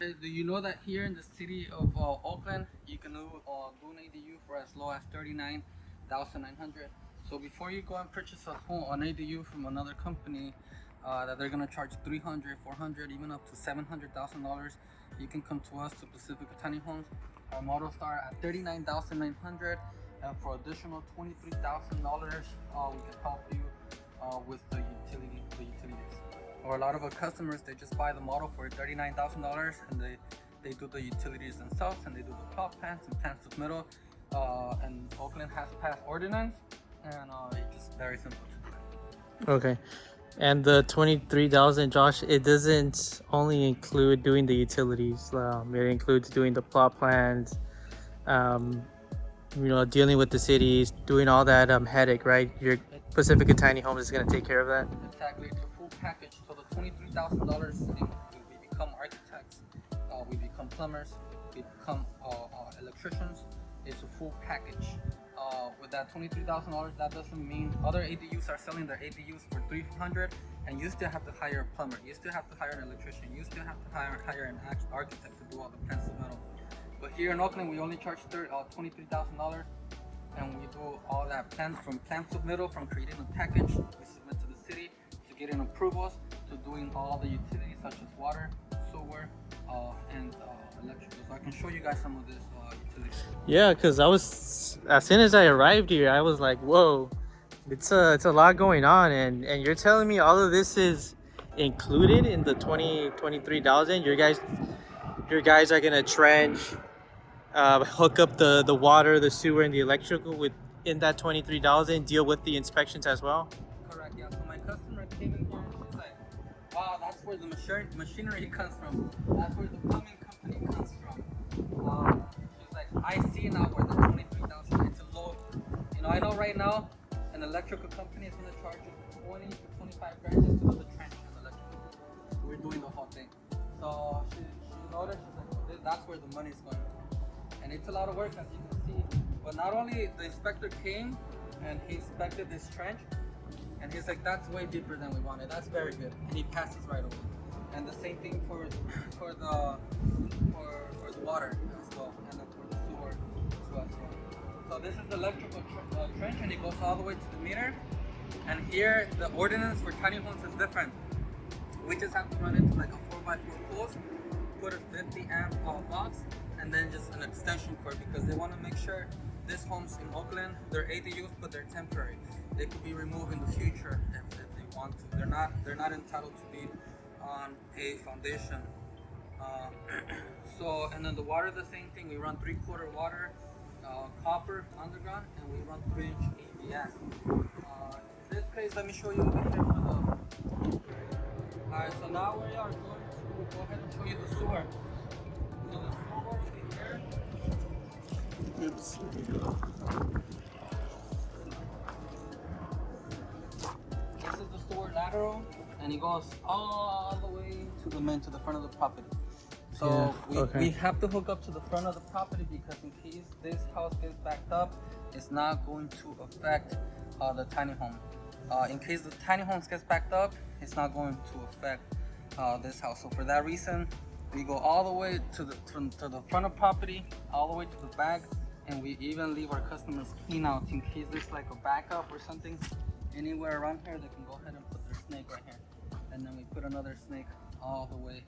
Do you know that here in the city of Oakland, you can do an ADU for as low as 39,900. So before you go and purchase an ADU from another company, that they're gonna charge 300, 400, even up to $700,000, you can come to us to Pacifica Tiny Homes. Our models start at 39,900, and for additional $23,000, we can help you with the utilities. Or a lot of our customers, they just buy the model for $39,000 and they do the utilities themselves, and they do the plot plans and plans of middle. And Oakland has passed ordinance, and it's just very simple to do. Okay. And the 23,000, Josh, it doesn't only include doing the utilities. It includes doing the plot plans, um, dealing with the cities, doing all that headache, right? Your Pacifica Tiny Homes is gonna take care of that. Exactly, it's a full package. So the $23,000, we become architects, we become plumbers, we become electricians. It's a full package. With that $23,000, that doesn't mean other ADUs are selling their ADUs for $300, and you still have to hire a plumber, you still have to hire an electrician, you still have to hire an architect to do all the plans of metal. But here in Oakland, we only charge $23,000, and we do all that plan from plan submittal, from creating a package we submit to the city, to getting approvals, to doing all the utilities such as water, sewer, and electrical. So I can show you guys some of this utilities. Yeah, because as soon as I arrived here, I was like, whoa, it's a lot going on, and you're telling me all of this is included in the 23,000. Your guys are gonna trench, hook up the water, the sewer, and the electrical within that 23,000. Deal with the inspections as well. Correct, yeah. So my customer came in here and she's like, wow, that's where the machinery comes from. That's where the plumbing company comes from. She's like, I see now where the 23,000, it's a low. I know right now an electrical company is going to charge you 20 to 25 grand just to do the trench and electrical. We're doing the whole thing. So she noticed, she's like, that's where the money's going. And it's a lot of work, as you can see. But not only the inspector came and he inspected this trench, and he's like, that's way deeper than we wanted. That's very good. And he passes right away. And the same thing for the water as well, and then for the sewer as well. So this is the electrical trench, and it goes all the way to the meter. And here the ordinance for tiny homes is different. We just have to run into like a 4x4 post, put a 50 amp box, and then just an extension cord, because they want to make sure these homes in Oakland, they're ADUs, but they're temporary. They could be removed in the future if they want to. They're not entitled to be on a foundation. And then the water, the same thing. We run 3/4 water, copper underground, and we run 3-inch ABS. In this case, let me show you over here for the. Alright, so now we are going to go ahead and show you the sewer. So the sewer over here. Oops. This is the sewer lateral, and it goes all the way to the front of the property. So we have to hook up to the front of the property, because in case this house gets backed up, it's not going to affect the tiny home. In case the tiny homes gets backed up, it's not going to affect this house. So for that reason, we go all the way to the front of property, all the way to the back, and we even leave our customers clean out in case there's like a backup or something anywhere around here. They can go ahead and put their snake right here, and then we put another snake all the way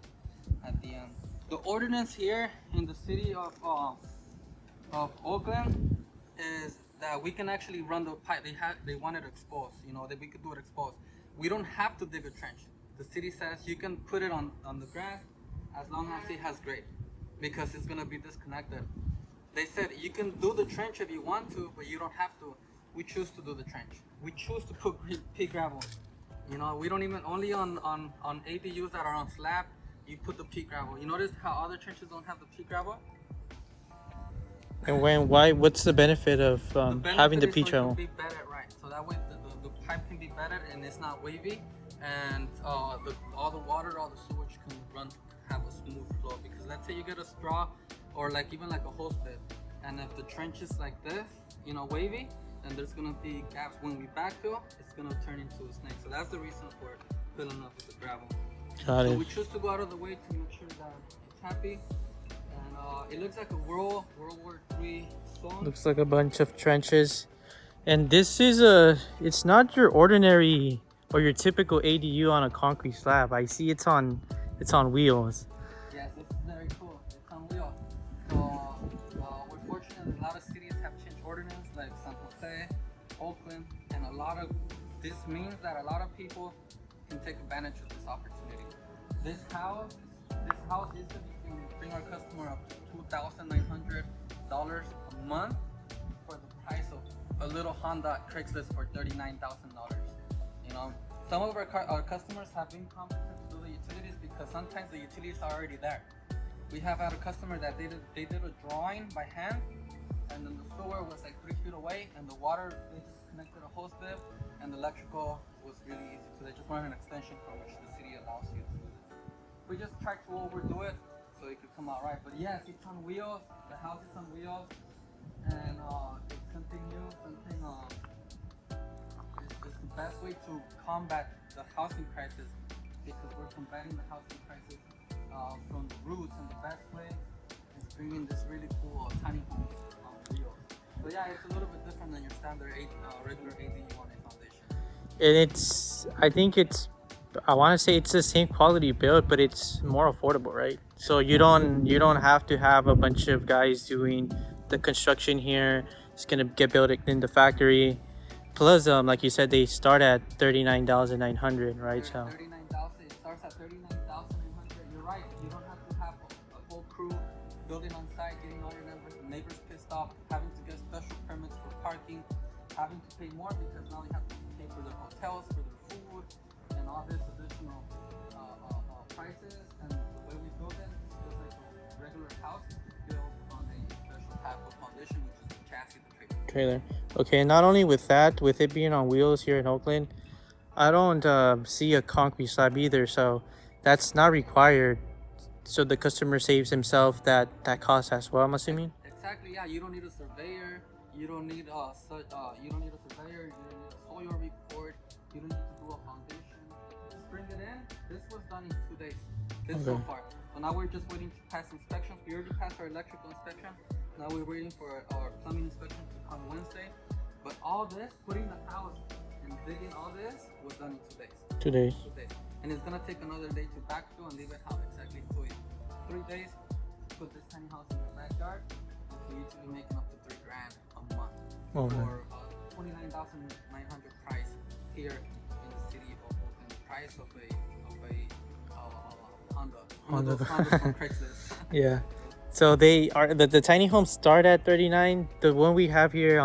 at the end. The ordinance here in the city of Oakland is that we can actually run the pipe. They want it exposed, that we could do it exposed. We don't have to dig a trench. The city says you can put it on the grass as long as it has grade, because it's gonna be disconnected. They said you can do the trench if you want to, but you don't have to. We choose to do the trench. We choose to put pea gravel. We don't even, only on ADUs that are on slab, you put the pea gravel. You notice how other trenches don't have the pea gravel? And what's the benefit of having the pea gravel? So it can be bedded right. So that way the pipe can be bedded and it's not wavy, and all the water, all the sewage can have a smooth flow. Because let's say you get a straw, or even like a hose bit, and if the trench is like this, wavy, then there's gonna be gaps. When we backfill, it's gonna turn into a snake. So that's the reason for filling up with the gravel. Got it. So we choose to go out of the way to make sure that it's happy. And it looks like a World War III song. Looks like a bunch of trenches. And this is it's not your ordinary or your typical ADU on a concrete slab. I see it's on wheels. Yes, this is very cool. It's on wheels. So we're fortunate that a lot of cities have changed ordinance, like San Jose, Oakland, and a lot of this means that a lot of people can take advantage of this opportunity. This house used to bring our customer up to $2,900 a month for the price of a little Honda Craigslist for $39,000. You know, some of our customers have been competent to do the utilities because sometimes the utilities are already there. We have had a customer that they did a drawing by hand, and then the sewer was like 3 feet away, and the water, they just connected a hose bib, and the electrical was really easy. So they just wanted an extension from which the city allows you to do this. We just tried to overdo it so it could come out right. But yes, it's on wheels. The house is on wheels, and it's something new, something. It's the best way to combat the housing crisis because we're combating the housing crisis from the roots, and the best way is bringing this really cool tiny home on wheels. So yeah, it's a little bit different than your standard regular ADU on a foundation. And I want to say it's the same quality build, but it's more affordable, right? So you don't have to have a bunch of guys doing the construction here. It's gonna get built in the factory. Plus, like you said, they start at $39,900, right? So $39,000. It starts at $39,900. You're right. You don't have to have a whole crew building on site, getting all your neighbors pissed off, having to get special permits for parking, having to pay more because now they have to pay for their hotels, for their food, and all this additional prices. And the way we build it is just like a regular house built on a special type of foundation, which is the chassis, the trailer. Okay, not only with that, with it being on wheels here in Oakland, I don't see a concrete slab either, so that's not required. So the customer saves himself that cost as well, I'm assuming. Exactly. Yeah, you don't need a surveyor. You don't need a surveyor. You don't need a soil report. You don't need to do a foundation. Just bring it in. This was done in 2 days. So far. So now we're just waiting to pass inspections. We already passed our electrical inspection. Now we're waiting for our plumbing inspection to come Wednesday. But all this, putting the house and digging all this, was done in 2 days. 2 days. 2 days. And it's gonna take another day to backfill and leave it how exactly 3 days to put this tiny house in your backyard. And for you to be making up to $3,000 a month for $29,900 price here in the city of Oakland. The price of a Honda from Craigslist. Yeah. So they are the tiny homes start at 39. The one we have here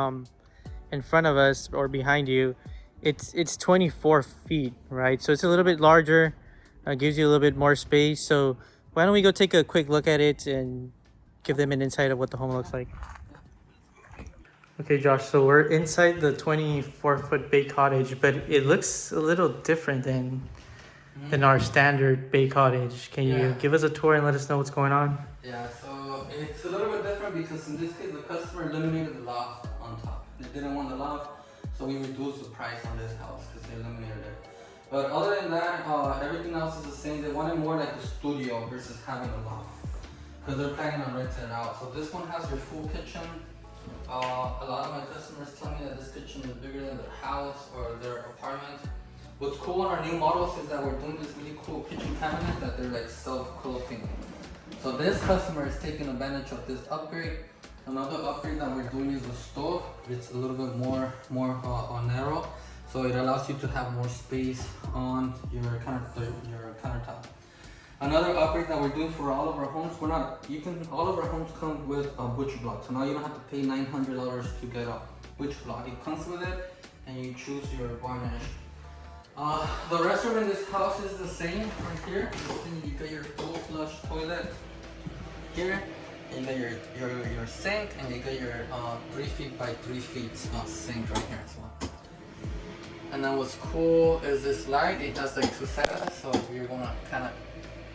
in front of us or behind you, it's 24 feet, right? So it's a little bit larger, gives you a little bit more space. So why don't we go take a quick look at it and give them an insight of what the home looks like. Okay, Josh, so we're inside the 24-foot bay cottage, but it looks a little different than our standard bay cottage. Can you give us a tour and let us know what's going on? Yeah, so it's a little bit different because in this case the customer eliminated the loft on top. They didn't want the loft, so we reduced the price on this house because they eliminated it. But other than that, everything else is the same. They wanted more like a studio versus having a loft because they're planning on renting it out. So this one has your full kitchen. A lot of my customers tell me that this kitchen is bigger than their house or their apartment. What's cool on our new models is that we're doing this really cool kitchen cabinet that they're like self-closing. So this customer is taking advantage of this upgrade. Another upgrade that we're doing is the stove. It's a little bit more narrow, so it allows you to have more space on your countertop. Another upgrade that we're doing for all of our homes, all of our homes come with a butcher block. So now you don't have to pay $900 to get a butcher block. It comes with it, and you choose your varnish. The restroom in this house is the same right here. You get your full flush toilet here. You get your sink, and you get your 3 feet by 3 feet sink right here as well. And then what's cool is this light. It has like 2 settings, so if you're gonna kind of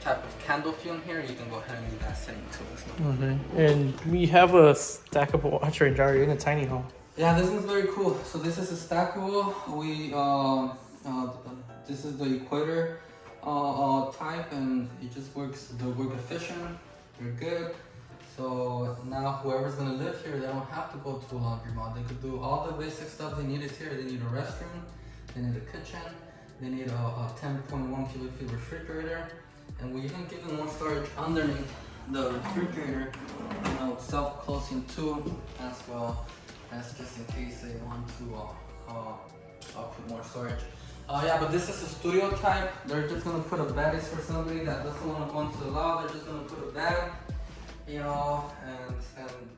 type of candle fume here, you can go ahead and do that setting too as well. Okay. And we have a stackable washer and dryer in a tiny home. Yeah, this one's very cool. So this is a stackable. This is the equator type, and it just works. They work efficient. you're good. So now whoever's gonna live here, they don't have to go to a laundromat. They could do all the basic stuff they need is here. They need a restroom, they need a kitchen, they need a 10.1 cubic feet refrigerator, and we even give them more storage underneath the refrigerator, you know, self-closing too, as well. That's just in case they want to put more storage. Yeah, but this is a studio type. They're just gonna put a bed. It's for somebody that doesn't want to go into the law. They're just gonna put a bed, you know, and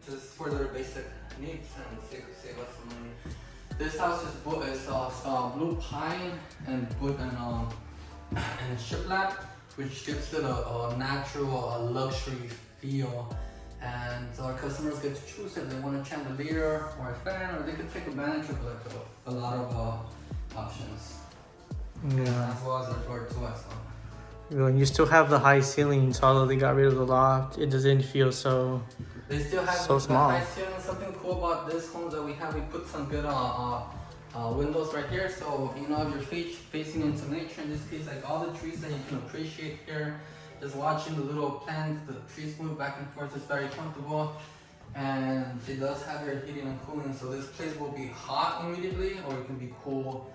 just for their basic needs and save us some money. This house is blue pine and wood and shiplap, which gives it a natural, luxury feel. And our customers get to choose if they want a chandelier or a fan, or they could take advantage of like a lot of options. Yeah. As well as their floor too, as well. And you still have the high ceilings, although they got rid of the loft. It doesn't feel so. They still have so the small. high ceiling. Something cool about this home that we have, we put some good windows right here. So you know, if you're facing into nature, in this case, like all the trees that you can appreciate here. Just watching the little plants, the trees move back and forth is very comfortable. And it does have your heating and cooling, so this place will be hot immediately, or it can be cool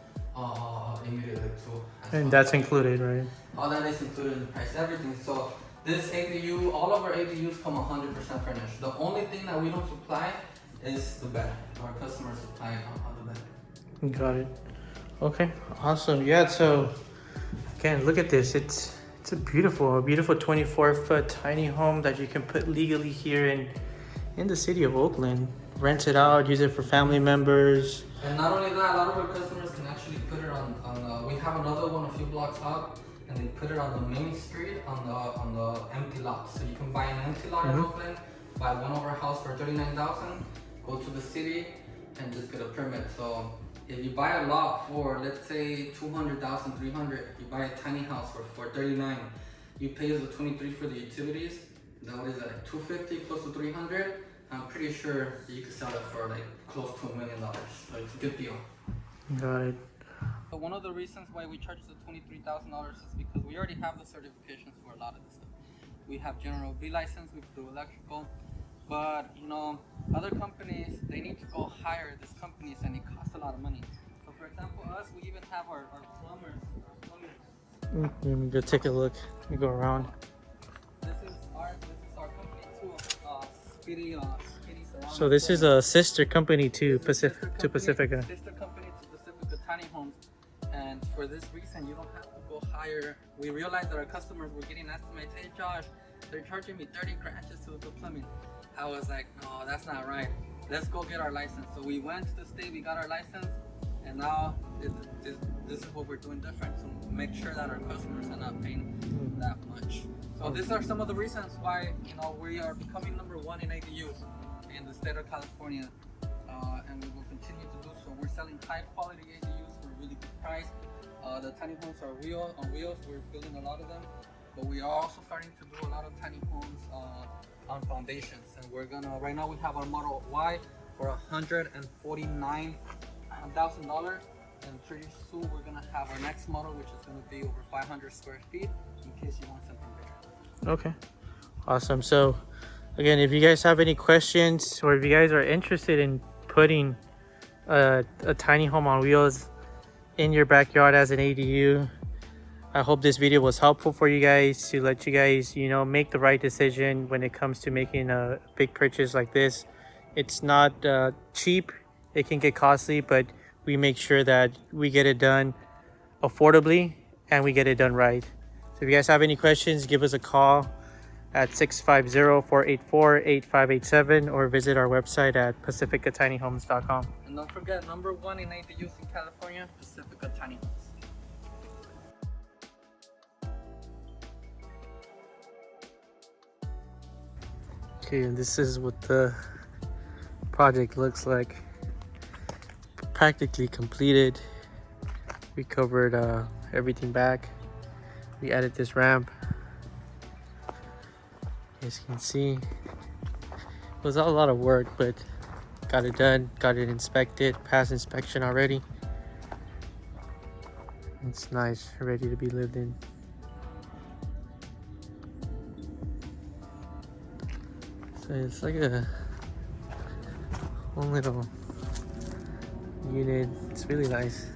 immediately too. And that's included, right? All that is included in the price, everything. So this ADU, all of our ADUs come 100% furnished. The only thing that we don't supply is the bed. Our customers supply on the bed. Got it. Okay, awesome. Yeah, so again, look at this. It's a beautiful 24-foot tiny home that you can put legally here in the city of Oakland. Rent it out, use it for family members. And not only that, a lot of our customers can actually put it on we have another one a few blocks up, and they put it on the main street on the empty lot. So you can buy an empty lot in Oakland, buy one of our house for $39,000, go to the city and just get a permit. So if you buy a lot for, let's say, $200,000, $300,000, you buy a tiny house for $39,000, you pay us the $23,000 for the utilities. That is like $250,000 close to $300,000. I'm pretty sure you could sell it for like close to $1 million. So it's a good deal. Got it. But one of the reasons why we charge the $23,000 is because we already have the certifications for a lot of this stuff. We have general B license, we do electrical. But you know, other companies, they need to go hire these companies, and it costs a lot of money. So for example, us, we even have our plumbers. Let me go take a look. Let me go around. This is our company too. Speedy Surround. So this is a sister company to Pacifica. Sister company to Pacifica Tiny Homes. And for this reason, you don't have to go hire. We realized that our customers were getting estimates. Hey Josh, they're charging me 30 grand just to do plumbing. I was like, no, that's not right. Let's go get our license. So we went to the state, we got our license, and now this is what we're doing different to make sure that our customers are not paying that much. So these are some of the reasons why, you know, we are becoming #1 in ADUs in the state of California, and we will continue to do so. We're selling high quality ADUs for a really good price. The tiny homes are on wheels. We're building a lot of them, but we are also starting to do a lot of tiny homes on foundations. And we're gonna, right now we have our Model Y for $149,000, and pretty soon we're gonna have our next model, which is gonna be over 500 square feet, in case you want something bigger. Okay, awesome. So again, if you guys have any questions, or if you guys are interested in putting a tiny home on wheels in your backyard as an ADU, I hope this video was helpful for you guys, to let you guys, you know, make the right decision when it comes to making a big purchase like this. It's not cheap. It can get costly, but we make sure that we get it done affordably and we get it done right. So if you guys have any questions, give us a call at 650-484-8587 or visit our website at pacificatinyhomes.com. And don't forget, #1 in ADUs in California, Pacifica Tiny Homes. Okay, and this is what the project looks like. Practically completed. We covered everything back. We added this ramp. As you can see, it was a lot of work, but got it done, got it inspected, passed inspection already. It's nice, ready to be lived in. So it's like a one little unit. It's really nice.